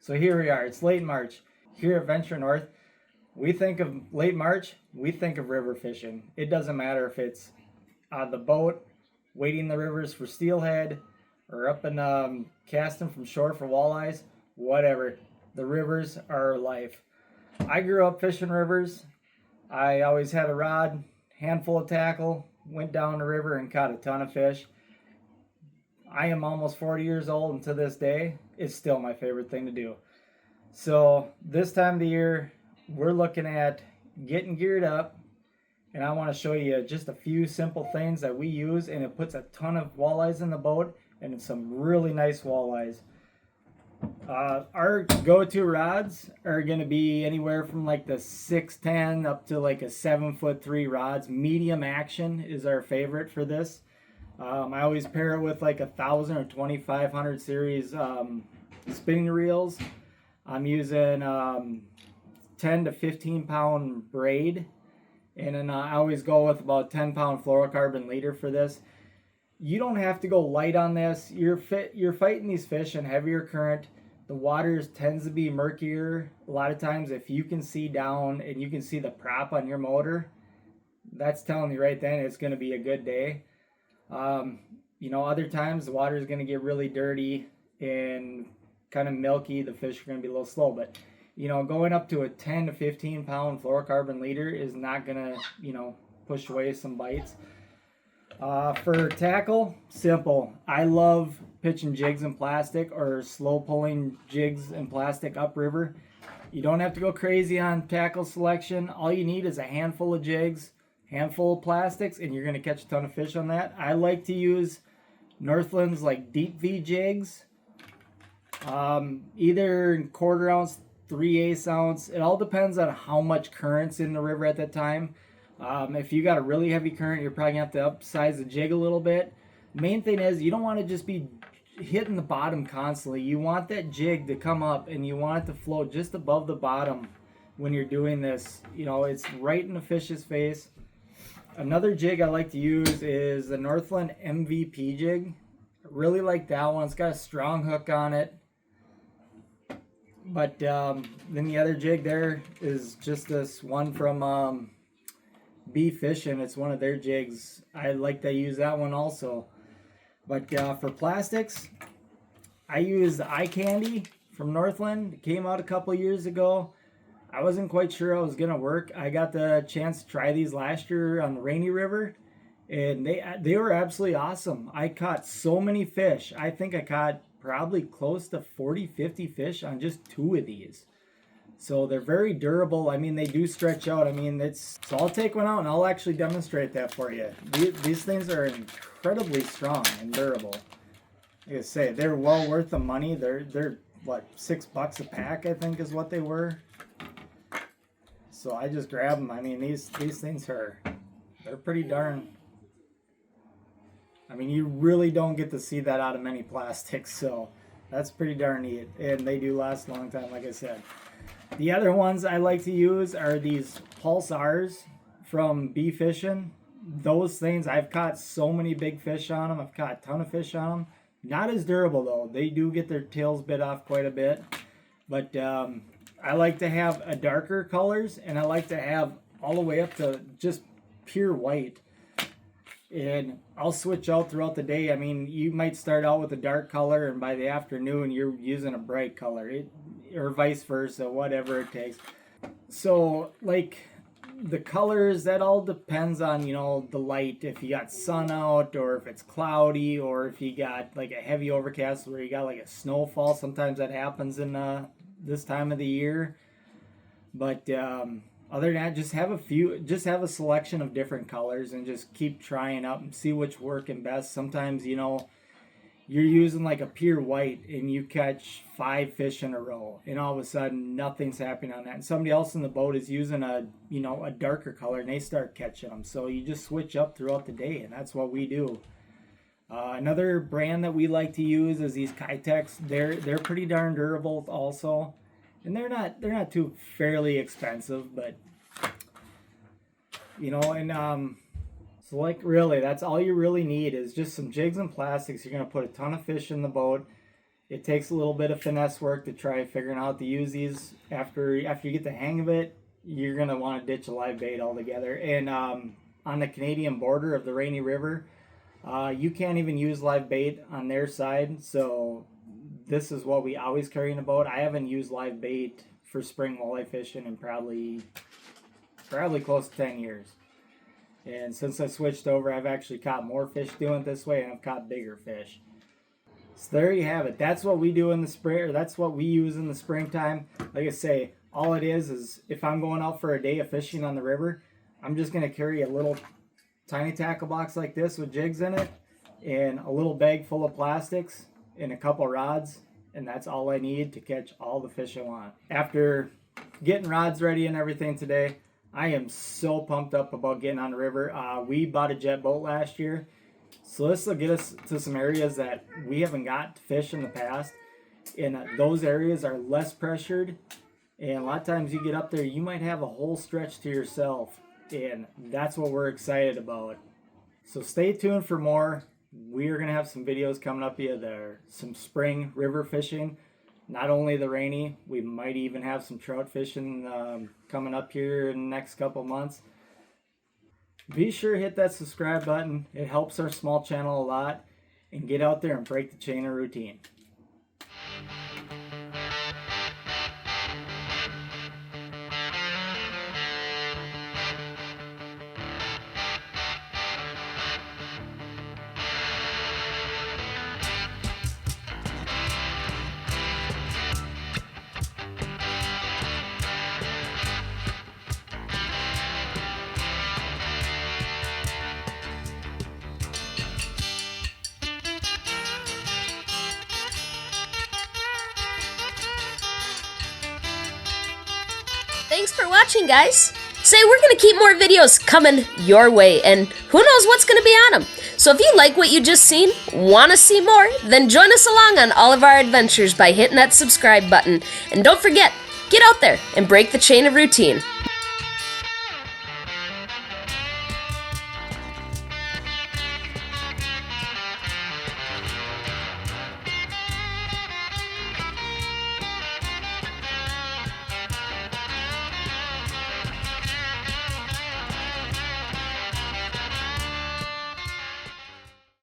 So here we are, it's late March. Here at Venture North, we think of late March, we think of river fishing. It doesn't matter if it's on the boat, wading the rivers for steelhead, or up and casting from shore for walleyes, whatever. The rivers are our life. I grew up fishing rivers. I always had a rod, handful of tackle, went down the river and caught a ton of fish. I am almost 40 years old, and to this day, it's still my favorite thing to do. So this time of the year, we're looking at getting geared up, and I want to show you just a few simple things that we use, and it puts a ton of walleyes in the boat, and some really nice walleyes. Our go-to rods are going to be anywhere from like the 6'10" up to like a 7'3" rods. Medium action is our favorite for this. I always pair it with like 1,000 or 2,500 series spinning reels. I'm using 10 to 15 pound braid, and then I always go with about 10 pound fluorocarbon leader for this. You don't have to go light on this. You're fighting these fish in heavier current. The water tends to be murkier. A lot of times if you can see down and you can see the prop on your motor, that's telling you right then it's going to be a good day. Other times the water is going to get really dirty and kind of milky. The fish are going to be a little slow, but going up to a 10 to 15 pound fluorocarbon leader is not going to, push away some bites. For tackle, simple. I love pitching jigs in plastic or slow pulling jigs in plastic upriver. You don't have to go crazy on tackle selection. All you need is a handful of jigs, handful of plastics, and you're going to catch a ton of fish on that. I like to use Northland's like 𝐑𝐈𝐕𝐄𝐑 jigs, either 1/4 ounce, 3/8 ounce. It all depends on how much current's in the river at that time. If you got a really heavy current, you're probably going to have to upsize the jig a little bit. Main thing is you don't want to just be hitting the bottom constantly. You want that jig to come up and you want it to float just above the bottom when you're doing this. It's right in the fish's face. Another jig I like to use is the Northland MVP jig. I really like that one. It's got a strong hook on it. But then the other jig there is just this one from Bee Fishing. It's one of their jigs. I like to use that one also. But for plastics, I use the 𝐅𝐈𝐒𝐇𝐈𝐍𝐆 from Northland. It came out a couple years ago. I wasn't quite sure how it was going to work. I got the chance to try these last year on the Rainy River, and they were absolutely awesome. I caught so many fish. I think I caught probably close to 40, 50 fish on just 2 of these. So they're very durable. I mean, they do stretch out. So I'll take one out and I'll actually demonstrate that for you. These things are incredibly strong and durable. Like I say, they're well worth the money. They're what, $6 a pack, I think is what they were. So I just grab them. These things they're pretty darn. You really don't get to see that out of many plastics, so that's pretty darn neat. And they do last a long time, like I said. The other ones I like to use are these pulsars from Bee Fishing. Those things, I've caught so many big fish on them. I've caught a ton of fish on them. Not as durable though. They do get their tails bit off quite a bit. But I like to have a darker colors, and I like to have all the way up to just pure white. And I'll switch out throughout the day. You might start out with a dark color, and by the afternoon you're using a bright color, or vice versa, whatever it takes. So like the colors, that all depends on the light. If you got sun out, or if it's cloudy, or if you got like a heavy overcast where you got like a snowfall. Sometimes that happens in this time of the year. But other than that, just have a selection of different colors and just keep trying out and see which working best. Sometimes you're using like a pure white and you catch 5 fish in a row, and all of a sudden nothing's happening on that, and somebody else in the boat is using a darker color and they start catching them. So you just switch up throughout the day, and that's what we do. Another brand that we like to use is these Keitechs. They're pretty darn durable also, and they're not too fairly expensive, but so like really, that's all you really need is just some jigs and plastics. You're gonna put a ton of fish in the boat, It takes a little bit of finesse work to try figuring out how to use these. After you get the hang of it, you're going to want to ditch a live bait altogether. And on the Canadian border of the Rainy River, you can't even use live bait on their side. So this is what we always carry in a boat. I haven't used live bait for spring walleye fishing in probably close to 10 years. And since I switched over, I've actually caught more fish doing it this way, and I've caught bigger fish. So there you have it. That's what we do in the spring, or that's what we use in the springtime. Like I say, all it is if I'm going out for a day of fishing on the river, I'm just going to carry a little tiny tackle box like this with jigs in it, and a little bag full of plastics, and a couple rods, and that's all I need to catch all the fish I want. After getting rods ready and everything today, I am so pumped up about getting on the river. We bought a jet boat last year, so this will get us to some areas that we haven't got to fish in the past, and those areas are less pressured, and a lot of times you get up there, you might have a whole stretch to yourself, and that's what we're excited about. So stay tuned for more. We are going to have some videos coming up here. There some spring river fishing, not only the Rainy, we might even have some trout fishing coming up here in the next couple months. Be sure to hit that subscribe button. It helps our small channel a lot. And get out there and break the chain of routine. Thanks for watching, guys. Say, we're going to keep more videos coming your way, and who knows what's going to be on them. So if you like what you just seen, want to see more, then join us along on all of our adventures by hitting that subscribe button. And don't forget, get out there and break the chain of routine.